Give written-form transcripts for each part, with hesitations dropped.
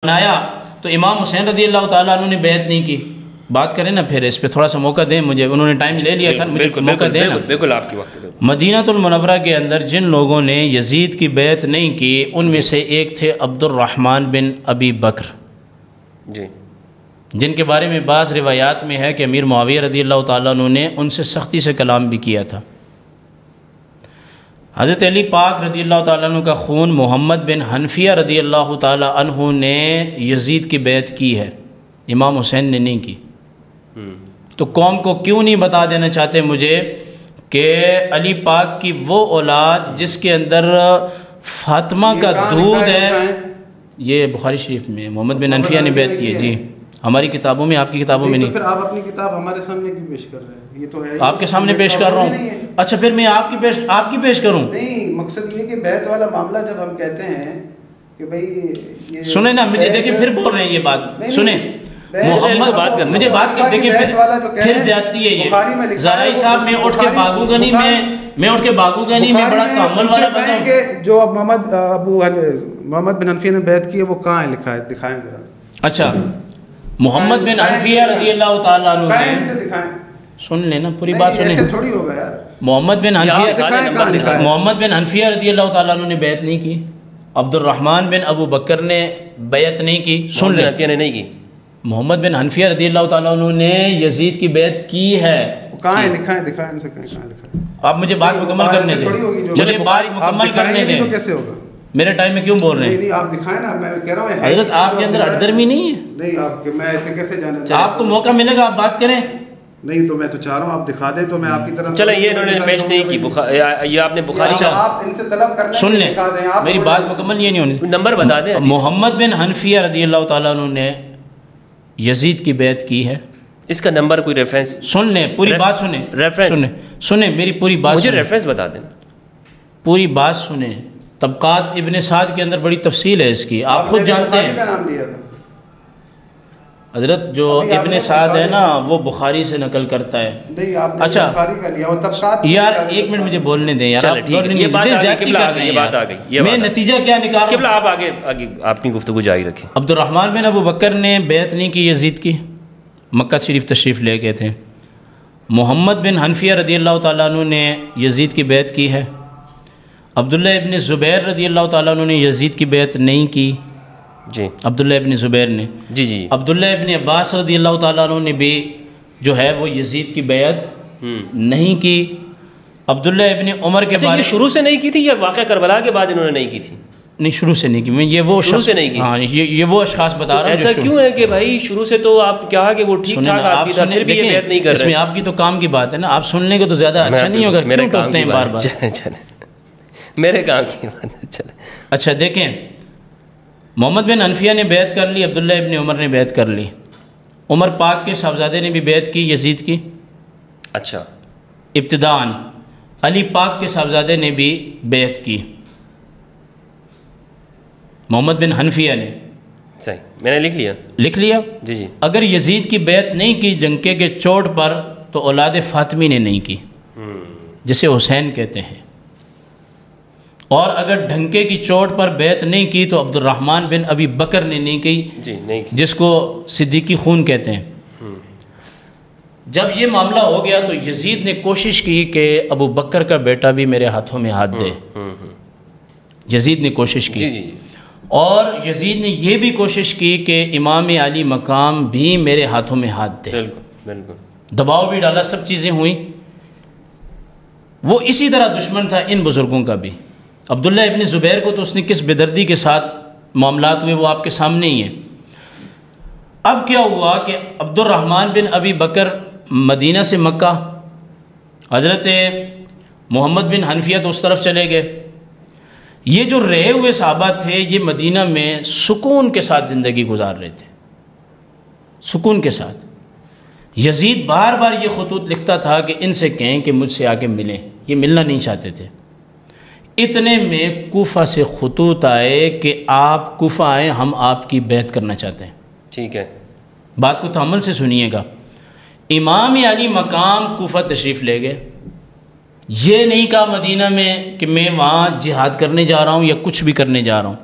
بنایا تو امام حسین رضی اللہ تعالیٰ عنہ نے بیعت نہیں کی. بات کریں نا پھر اس پہ تھوڑا سا موقع دیں مجھے, انہوں نے ٹائم لے لیا تھا, مجھے موقع دیں نا. بالکل آپ کی وقت. مدینہ المنورہ کے اندر جن لوگوں نے یزید کی بیعت نہیں کی ان میں سے ایک تھے عبد الرحمن بن ابی بکر, جی, جن کے بارے میں بعض روایات میں ہے کہ امیر معاویہ رضی اللہ تعالیٰ عنہ نے ان سے سختی سے کلام بھی کیا تھا. حضرت علی پاک رضی اللہ تعالیٰ عنہ کا خون محمد بن حنفیہ رضی اللہ تعالیٰ عنہ نے یزید کی بیعت کی ہے, امام حسین نے نہیں کی. تو قوم کو کیوں نہیں بتا دینا چاہتے مجھے کہ علی پاک کی وہ اولاد جس کے اندر فاطمہ کا دودھ ہے, یہ بخاری شریف میں محمد بن حنفیہ نے بیعت کی ہے. جی, ہماری کتابوں میں, آپ کی کتابوں میں نہیں. پھر آپ اپنی کتاب ہمارے سامنے کیوں پیش کر رہے ہیں؟ یہ تو ہے آپ کے سامنے پیش کر رہا ہوں. اچھا پھر میں آپ کی پیش کروں؟ نہیں, مقصد یہ کہ بیعت والا معاملہ جب ہم کہتے ہیں کہ بھائی سنیں نا, مجھے دیکھیں پھر بول رہے ہیں یہ بات, سنیں محمد بات کر, مجھے بات کر دیکھیں پھر زیادتی ہے یہ. زارعی صاحب میں اٹھ کے باغو گنی میں بڑا کامل والا بتاؤں کہ جو محمد بن حنفیہ نے بیعت کی ہے وہ کہاں ہے لکھا ہے, دکھائیں ذرا. اچھا, محمد بن حنفیہ رضی اللہ تعالیٰ عنہ سے دکھائیں, سن لینا پوری بات سنیں. ایسے تھوڑی ہوگا یار. محمد بن حنفیہ رضی اللہ تعالیٰ عنہ نے بیعت نہیں کی, عبد الرحمن بن ابو بکر نے بیعت نہیں کی. سن لیں, حنفیہ نے نہیں کی. محمد بن حنفیہ رضی اللہ تعالیٰ عنہ نے یزید کی بیعت کی ہے. کہاں ہے لکھائیں, دکھائیں سے کہاں لکھا ہے. آپ مجھے بات مکمل کرنے دیں, مجھے بات مکمل کرنے دیں. کیسے ہوگا؟ میرے ٹائم میں کیوں بول رہے ہیں؟ نہیں آپ دکھائیں نا, میں کہہ رہا ہوں حضرت آپ کے اندر اٹدرمی نہیں ہے. نہیں آپ میں ایسے کیسے جانا, آپ کو موقع ملے گا آپ بات کریں. نہیں تو میں تو چاہ رہا ہوں آپ دکھا دیں تو میں آپ کی طرف. چلیں, یہ انہوں نے پیش نہیں کی, یہ آپ نے بخاری کا. آپ ان سے طلب کر لیں, سن لیں میری بات مکمل, یہ نہیں ہونی. نمبر بتا دیں. محمد بن حنفیہ رضی اللہ تعالیٰ عنہ نے یزید کی بیعت کی ہے. اس کا نمبر کوئی ریفرنس سن لیں, پوری بات سنیں, سنیں میری پوری بات, مجھے ریفرنس بتا دیں, پوری بات سنیں. طبقات ابن سعد کے اندر بڑی تفصیل ہے اس کی, آپ خود جانتے ہیں. حضرت جو ابن سعد ہے نا وہ بخاری سے نقل کرتا ہے. اچھا یار ایک منٹ مجھے بولنے دیں یار, میں نتیجہ کیا نکال رہا ہوں. آپ آگے اپنی گفتگو جاری رکھیں. عبد الرحمن بن ابو بکر نے بیعت نہیں کی یزید کی, مکہ شریف تشریف لے گئے تھے. محمد بن حنفیہ رضی اللہ تعالیٰ عنہ نے یزید کی بیعت کی ہے. عبداللہ ابن زبیر رضی اللہ تعالیٰ عنہ نے یزید کی بیعت نہیں کی. جی, عبداللہ ابن زبیر نے. جی جی. عبداللہ ابن عباس رضی اللہ تعالیٰ عنہ نے بھی جو ہے وہ یزید کی بیعت نہیں کی. عبداللہ ابن عمر کے بارے شروع سے نہیں کی تھی یا واقعہ کربلا کے بعد انہوں نے نہیں کی تھی؟ نہیں, شروع سے نہیں کی. میں یہ وہ شروع سے نہیں کی. ہاں, یہ وہ اشخاص بتا رہا ہوں. ایسا کیوں ہے کہ بھائی شروع سے تو آپ کہا کہ وہ ٹھیک ٹھاک آدمی تھا, پھر بھی یہ بیعت نہیں کر رہے. اس میں آپ کی تو کام کی بات ہے نا, آپ سننے کو تو زیادہ اچھا نہیں ہوگا, کیوں ٹوکتے ہیں بار بار. چلیں میرے کام کی بات ہے. چلیں اچھا دیکھیں, محمد بن حنفیہ نے بیعت کر لی, عبداللہ ابن عمر نے بیعت کر لی, عمر پاک کے صاحبزادے نے بھی بیعت کی یزید کی. اچھا, ابتداءً علی پاک کے صاحبزادے نے بھی بیعت کی, محمد بن حنفیہ نے. صحیح, میں نے لکھ لیا. جی جی. اگر یزید کی بیعت نہیں کی جنکے کے چوٹ پر تو اولاد فاطمی نے نہیں کی, جسے حسین کہتے ہیں. اور اگر ڈھنکے کی چوٹ پر بیعت نہیں کی تو عبد الرحمن بن ابی بکر نے نہیں کی, جی نہیں کی, جس کو صدیقی خون کہتے ہیں. جب یہ معاملہ ہو گیا تو یزید نے کوشش کی کہ ابو بکر کا بیٹا بھی میرے ہاتھوں میں ہاتھ دے. یزید نے کوشش کی. جی جی. اور یزید نے یہ بھی کوشش کی کہ امام علی مقام بھی میرے ہاتھوں میں ہاتھ دے. بالکل بالکل. دباؤ بھی ڈالا, سب چیزیں ہوئیں. وہ اسی طرح دشمن تھا ان بزرگوں کا بھی. عبداللہ ابن زبیر کو تو اس نے کس بے دردی کے ساتھ معاملات ہوئے وہ آپ کے سامنے ہی ہیں. اب کیا ہوا کہ عبد الرحمن بن ابی بکر مدینہ سے مکہ, حضرت محمد بن حنفیہ تو اس طرف چلے گئے. یہ جو رہے ہوئے صحابہ تھے یہ مدینہ میں سکون کے ساتھ زندگی گزار رہے تھے, سکون کے ساتھ. یزید بار بار یہ خطوط لکھتا تھا کہ ان سے کہیں کہ مجھ سے آ کے ملیں, یہ ملنا نہیں چاہتے تھے. اتنے میں کوفہ سے خطوط آئے کہ آپ کوفہ آئیں, ہم آپ کی بیعت کرنا چاہتے ہیں. ٹھیک ہے, بات کو تحمل سے سنیے گا. امام علی مقام کوفہ تشریف لے گئے. یہ نہیں کہا مدینہ میں کہ میں وہاں جہاد کرنے جا رہا ہوں یا کچھ بھی کرنے جا رہا ہوں.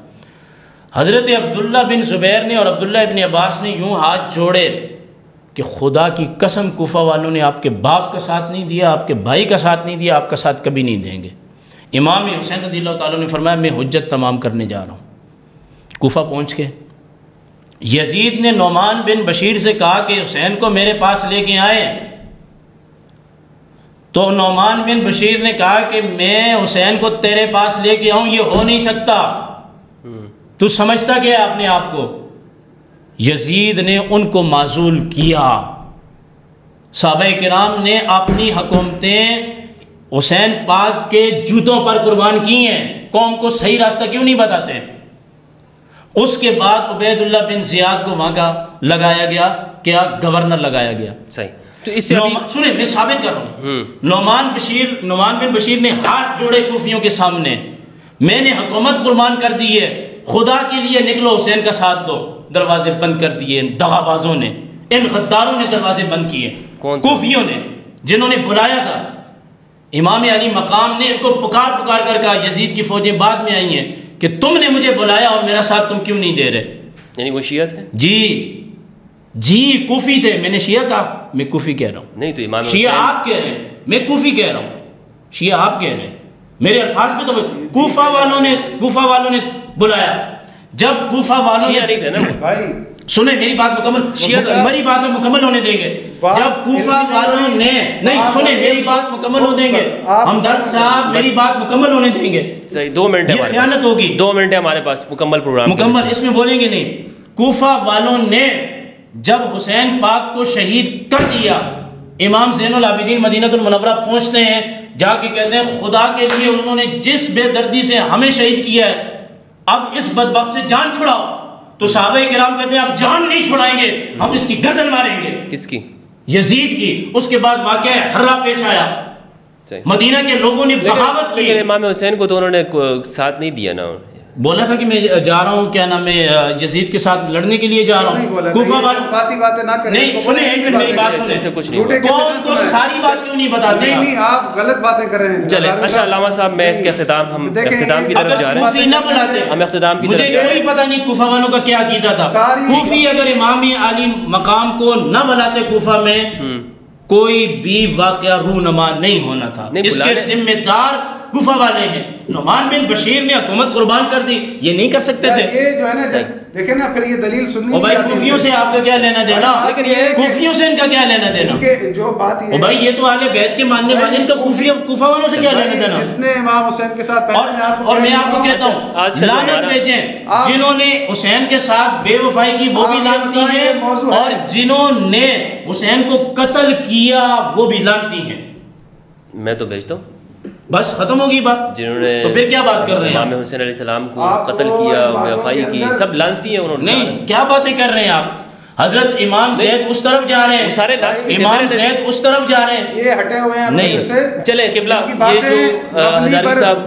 حضرت عبداللہ بن زبیر نے اور عبداللہ ابن عباس نے یوں ہاتھ جوڑے کہ خدا کی قسم کوفہ والوں نے آپ کے باپ کا ساتھ نہیں دیا، آپ کے بھائی کا ساتھ نہیں دیا، آپ کا ساتھ کبھی نہیں دیں گے۔ امام حسین رضی اللہ تعالیٰ نے فرمایا میں حجت تمام کرنے جا رہا ہوں۔ کوفہ پہنچ کے یزید نے نعمان بن بشیر سے کہا کہ حسین کو میرے پاس لے کے آئیں، تو نعمان بن بشیر نے کہا کہ میں حسین کو تیرے پاس لے کے آؤں، یہ ہو نہیں سکتا، تو سمجھتا کیا ہے اپنے آپ کو؟ یزید نے ان کو معزول کیا۔ صحابہ کرام نے اپنی حکومتیں حسین پاک کے جوتوں پر قربان کی ہیں، قوم کو صحیح راستہ کیوں نہیں بتاتے؟ اس کے بعد عبید اللہ بن زیاد کو وہاں کا لگایا گیا، کیا گورنر لگایا گیا۔ صحیح، تو اس سے سنیں میں ثابت کر رہا ہوں، نعمان بن بشیر نے ہاتھ جوڑے کوفیوں کے سامنے، میں نے حکومت قربان کر دی ہے، خدا کے لیے نکلو حسین کا ساتھ دو۔ دروازے بند کر دیے ان دغا بازوں نے، ان غداروں نے دروازے بند کیے، کوفیوں نے جنہوں نے بلایا تھا۔ امام علی مقام نے ان کو پکار کر کہا یزید کی فوجیں بعد میں آئی ہیں کہ تم نے مجھے بلایا اور میرا ساتھ تم کیوں نہیں دے رہے؟ یعنی وہ شیعہ تھے؟ جی کوفی تھے۔ میں نے شیعہ کہا؟ میں کوفی کہہ رہا ہوں۔ نہیں تو امام شیعہ آپ کہہ رہے ہیں، میں کوفی کہہ رہا ہوں۔ شیعہ آپ کہہ رہے ہیں، میرے الفاظ میں تو کوفہ والوں نے بلایا۔ جب کوفہ والوں شیعہ نہیں تھے نا بھائی، سنیں میری بات میری بات مکمل ہونے دیں گے۔ جب کوفہ والوں نے نہیں سنیں میری بات مکمل ہو دیں گے ہمدرد صاحب، میری بات مکمل ہونے دیں گے۔ صحیح، 2 منٹ ہے، خیانت ہوگی۔ 2 منٹ ہے ہمارے پاس مکمل پروگرام، مکمل اس میں بولیں گے نہیں۔ کوفہ والوں نے جب حسین پاک کو شہید کر دیا، امام زین العابدین مدینہ المنورہ پہنچتے ہیں، جا کے کہتے ہیں خدا کے لیے انہوں نے جس بے دردی سے ہمیں شہید کیا ہے اب اس بدبخت سے جان چھڑاؤ۔ تو صحابہ کرام کہتے ہیں اب جان نہیں چھڑائیں گے، ہم اس کی گردن ماریں گے۔ کس کی؟ یزید کی۔ اس کے بعد واقعہ ہررا پیش آیا، مدینہ کے لوگوں نے بغاوت کی۔ لیکن امام حسین کو تو انہوں نے ساتھ نہیں دیا نا، بولا تھا کہ میں جا رہا ہوں، کیا نام ہے، یزید کے ساتھ لڑنے کے لیے جا رہا ہوں۔ کوفہ والوں باتیں نہ کریں، نہیں سنیں، ایک منٹ میری بات سنیں، ایسے کچھ نہیں، کون کو ساری بات کیوں نہیں بتاتے؟ نہیں آپ غلط باتیں کر رہے ہیں۔ چلیں اچھا علامہ صاحب، میں اس کے ہم اختتام کی طرف جا رہے ہیں۔ کوفی نہ بلاتے، ہم اختتام کی طرف مجھے جا رہے ہیں۔ کوئی پتہ نہیں کوفہ والوں کا کیا عقیدہ تھا۔ کوفی اگر امام علی مقام کو نہ بلاتے کوفہ میں، کوئی بھی واقعہ رونما نہیں ہونا تھا۔ اس کے ذمہ دار کوفہ والے ہیں۔ نعمان بن بشیر نے حکومت قربان کر دی، یہ نہیں کر سکتے تھے۔ یہ جو ہے نا دیکھیں نا، پھر یہ دلیل سننی او بھائی کوفیوں سے آپ کا کیا لینا دینا؟ کوفیوں سے ان کا کیا لینا دینا؟ جو بات او بھائی یہ تو اہل بیت کے ماننے والے، ان کا کوفہ والوں سے کیا لینا دینا؟ جس نے امام حسین کے ساتھ اور میں آپ کو کہتا ہوں لعنت بھیجیں جنہوں نے حسین کے ساتھ بے وفائی کی، وہ بھی لعنتی ہیں، اور جنہوں نے حسین کو قتل کیا وہ بھی لعنتی ہیں۔ میں تو بھیجتا ہوں، بس ختم ہوگی بات۔ جنہوں نے تو پھر کیا بات کر رہے ہیں؟ امام حسین علیہ السلام کو قتل کیا، بے وفائی کی، سب لعنتی ہیں انہوں نے۔ نہیں کیا باتیں کر رہے ہیں آپ؟ حضرت امام زید اس طرف جا رہے ہیں، امام زید اس طرف جا رہے ہیں، یہ ہٹے ہوئے ہیں نہیں۔ چلیں قبلہ، یہ جو ہزاری صاحب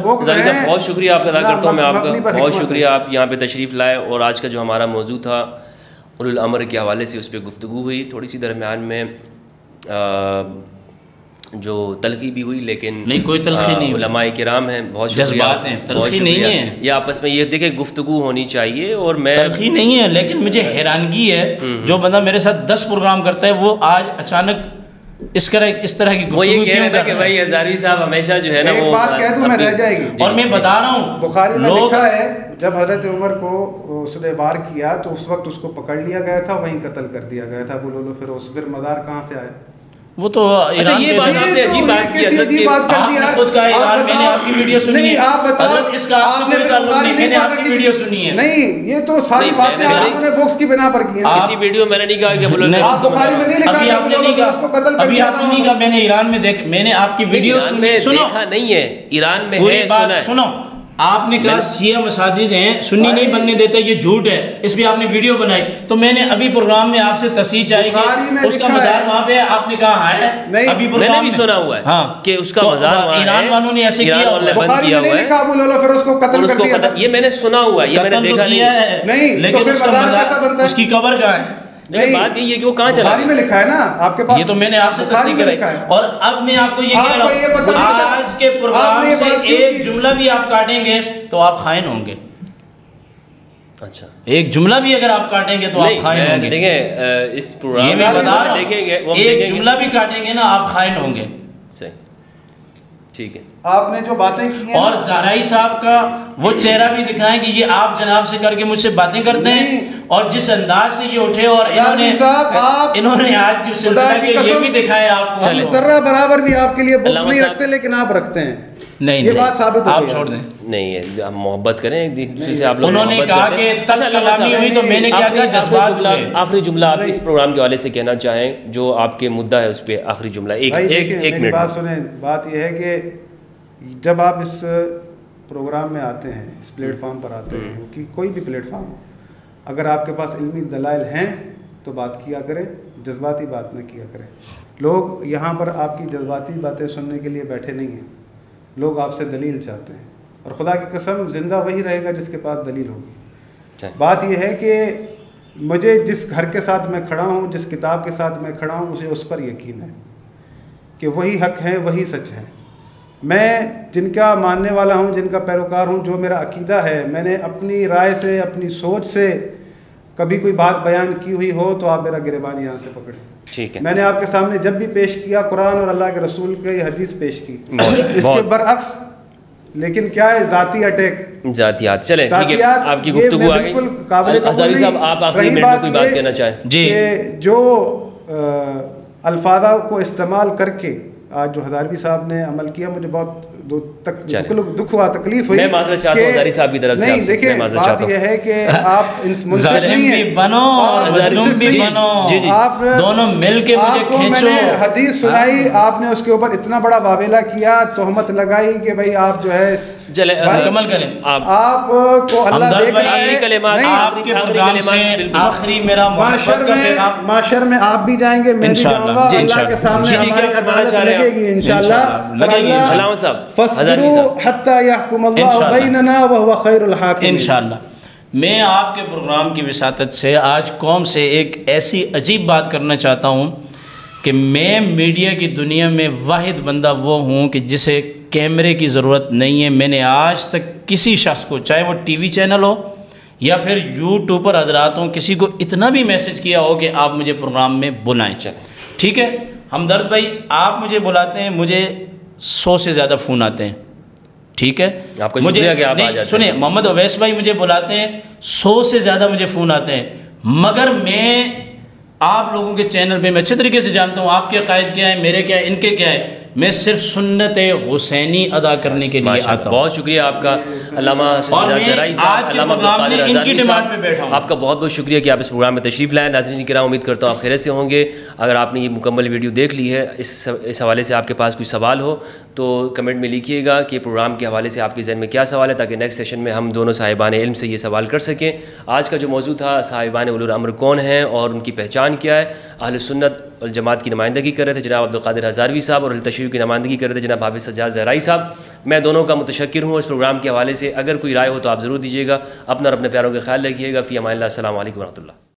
بہت شکریہ آپ کا ادا کرتا ہوں میں، آپ کا بہت شکریہ، آپ یہاں پہ تشریف لائے، اور آج کا جو ہمارا موضوع تھا اولو الامر کے حوالے سے اس پہ گفتگو ہوئی، تھوڑی سی درمیان میں جو تلخی بھی ہوئی، لیکن نہیں کوئی تلخی نہیں، علماء کرام ہیں، بہت شکریہ، جذبات ہیں، تلخی نہیں ہے، یہ آپس میں یہ دیکھیں گفتگو ہونی چاہیے، اور میں تلخی نہیں ہے، لیکن مجھے حیرانگی ہے جو بندہ میرے ساتھ 10 پروگرام کرتا ہے وہ آج اچانک اس طرح کی وہ یہ کہہ رہے تھے کہ بھائی ہزاری صاحب ہمیشہ جو ہے نا ایک بات کہہ دوں میں رہ جائے گی، اور میں بتا رہا ہوں بخاری میں لکھا ہے جب حضرت عمر کو اس نے وار کیا تو اس وقت اس کو پکڑ لیا گیا تھا، وہیں قتل کر دیا گیا تھا ابو لولو فیروز۔ پھر مدار کہاں سے آئے؟ وہ تو اچھا یہ بات آپ نے عجیب بات کی، حضرت کی آپ نے خود کہا ایران، میں نے آپ کی ویڈیو سنی ہے، حضرت اس کا آپ سے کوئی تعلق نہیں، میں نے آپ کی ویڈیو سنی ہے۔ نہیں یہ تو ساری باتیں آپ نے بکس کی بنا پر کی ہیں، کسی ویڈیو میں نے نہیں کہا کہ آپ بخاری میں نہیں لکھا، ابھی آپ نے نہیں کہا، ابھی آپ نے نہیں کہا، میں نے ایران میں دیکھ، میں نے آپ کی ویڈیو سنی، سنو دیکھا نہیں ہے، ایران میں پوری بات سنو۔ آپ نے کہا شیعہ مساجد ہیں، سنی نہیں بننے دیتے، یہ جھوٹ ہے، اس پہ آپ نے ویڈیو بنائی، تو میں نے ابھی پروگرام میں آپ سے تصحیح چاہی کہ اس کا مزار وہاں پہ، آپ نے کہا ہے، ابھی میں نے بھی سنا ہوا ہے کہ اس کا مزار وہاں ہے، ایران والوں نے ایسے کیا، بخاری میں نہیں لکھا ابو لولو پھر اس کو قتل کر دیا، یہ میں نے سنا ہوا ہے، یہ میں نے دیکھا نہیں، لیکن اس کا مزار، اس کی قبر کہاں ہے؟ لیکن بات یہ ہے کہ وہ کہاں چلا بخاری میں لکھا ہے نا آپ کے پاس، یہ تو میں نے آپ سے تصدیق کرائی، اور اب میں آپ کو یہ کہہ رہا ہوں آج کے پروگرام سے ایک جملہ بھی آپ کاٹیں گے تو آپ خائن ہوں گے۔ اچھا ایک جملہ بھی اگر آپ کاٹیں گے تو آپ خائن ہوں گے. دیکھیں اس پروگرام یہ میں بتا رہا دیکھیں گے ہوں, ایک جملہ بھی کاٹیں گے نا آپ خائن ہوں گے. صحیح, ٹھیک ہے. آپ نے جو باتیں کی ہیں, اور زہرائی صاحب کا وہ چہرہ بھی دکھائیں کہ یہ آپ جناب سے کر کے مجھ سے باتیں کرتے ہیں, اور جس انداز سے یہ اٹھے, اور انہوں نے آج جو سلسلہ کیا یہ بھی دکھائے آپ کو. ذرہ برابر بھی آپ کے لیے بغض نہیں رکھتے, لیکن آپ رکھتے ہیں. نہیں, یہ بات ثابت ہو گئی. آپ چھوڑ دیں. نہیں, ہم محبت کریں ایک دوسرے سے. آپ لوگ انہوں نے کہا کہ تب کلامی ہوئی تو میں نے کیا کہا, جذبات ہوئے. آخری جملہ آپ اس پروگرام کے حوالے سے کہنا چاہیں, جو آپ کے مدعا ہے اس پہ آخری جملہ ایک منٹ. بات سنیں, بات یہ ہے کہ جب آپ اس پروگرام میں آتے ہیں, اس پلیٹ فارم پر آتے ہیں, کہ کوئی بھی پلیٹ فارم ہو, اگر آپ کے پاس علمی دلائل ہیں تو بات کیا کریں, جذباتی بات نہ کیا کریں. لوگ یہاں پر آپ کی جذباتی باتیں سننے کے لیے بیٹھے نہیں ہیں, لوگ آپ سے دلیل چاہتے ہیں, اور خدا کی قسم زندہ وہی رہے گا جس کے پاس دلیل ہوگی. بات یہ ہے کہ مجھے جس گھر کے ساتھ میں کھڑا ہوں, جس کتاب کے ساتھ میں کھڑا ہوں, مجھے اس پر یقین ہے کہ وہی حق ہے, وہی سچ ہے. میں جن کا ماننے والا ہوں, جن کا پیروکار ہوں, جو میرا عقیدہ ہے, میں نے اپنی رائے سے, اپنی سوچ سے کبھی کوئی بات بیان کی ہوئی ہو تو آپ میرا گریبان یہاں سے پکڑیں. ٹھیک ہے. میں نے آپ کے سامنے جب بھی پیش کیا, قرآن اور اللہ کے رسول کی حدیث پیش کی, اس کے برعکس. لیکن کیا ہے, ذاتی اٹیک, ذاتیات. چلیں ٹھیک ہے, آپ کی گفتگو آ گئی. ہزاری صاحب آپ آخری منٹ میں کوئی بات کہنا چاہیں. جی, جو الفاظ کو استعمال کر کے آج جو ہزاروی صاحب نے عمل کیا, مجھے بہت دکھ ہوا, تکلیف ہوئی. میں معذرت چاہتا ہوں ہزاری صاحب کی طرف سے. نہیں دیکھیں, بات یہ ہے کہ آپ ظالم بھی بنو مظلوم بھی بنو, آپ دونوں مل کے مجھے کھینچو. حدیث سنائی, آپ نے اس کے اوپر اتنا بڑا واویلا کیا, تہمت لگائی کہ بھائی آپ جو ہے مکمل کریں. آپ کو اللہ دیکھ رہا ہے. آپ کے پروگرام سے آخری میرا محبت کا پیغام, معاشر میں آپ بھی جائیں گے, میں بھی جاؤں گا, اللہ کے سامنے ہماری عدالت لگے گی انشاءاللہ. فَاصْبِرُوا حَتَّى يَحْكُمَ اللَّهُ بَيْنَنَا وَهُوَ خَيْرُ الْحَاكِمِينَ. انشاءاللہ. میں آپ کے پروگرام کی وساطت سے آج قوم سے ایک ایسی عجیب بات کرنا چاہتا ہوں کہ میں میڈیا کی دنیا میں واحد بندہ وہ ہوں کہ جسے کیمرے کی ضرورت نہیں ہے. میں نے آج تک کسی شخص کو, چاہے وہ ٹی وی چینل ہو یا پھر یوٹیوب پر حضرات ہوں, کسی کو اتنا بھی میسج کیا ہو کہ آپ مجھے پروگرام میں بلائیں. ٹھیک ہے ہمدرد بھائی, آپ مجھے بلاتے ہیں, مجھے 100 سے زیادہ فون آتے ہیں. ٹھیک ہے, آپ کا شکریہ کہ آپ آ جاتے ہیں. سنیں, محمد اویس بھائی مجھے بلاتے ہیں, 100 سے زیادہ مجھے فون آتے ہیں, مگر میں آپ لوگوں کے چینل پہ میں اچھے طریقے سے جانتا ہوں آپ کے عقائد کیا ہے, میرے کیا ہے, ان کے کیا ہے. میں صرف سنت حسینی ادا کرنے کے لیے آتا ہوں. بہت شکریہ آپ کا علامہ زہرائی صاحب, علامہ عبدالقادر ہزاروی صاحب, آپ کا بہت بہت شکریہ کہ آپ اس پروگرام میں تشریف لائیں. ناظرین کرام, امید کرتا ہوں آپ خیریت سے ہوں گے. اگر آپ نے یہ مکمل ویڈیو دیکھ لی ہے, اس حوالے سے آپ کے پاس کوئی سوال ہو تو کمنٹ میں لکھیے گا کہ پروگرام کے حوالے سے آپ کے ذہن میں کیا سوال ہے, تاکہ نیکسٹ سیشن میں ہم دونوں صاحبان علم سے یہ سوال کر سکیں. آج کا جو موضوع تھا, صاحبان اولو الامر کون ہیں اور ان کی پہچان کیا ہے. اہل سنت والجماعت کی نمائندگی کر رہے تھے جناب عبدالقادر ہزاروی صاحب, اور اہل تشیع کی نمائندگی کر رہے تھے جناب حافظ سجاد زہرائی صاحب. میں دونوں کا متشکر ہوں اس پروگرام کے حوالے سے. اگر کوئی رائے ہو تو آپ ضرور دیجیے گا. اپنا اور اپنے پیاروں کا خیال رکھیے گا. فی امان اللہ. السلام علیکم و رحمۃ اللہ.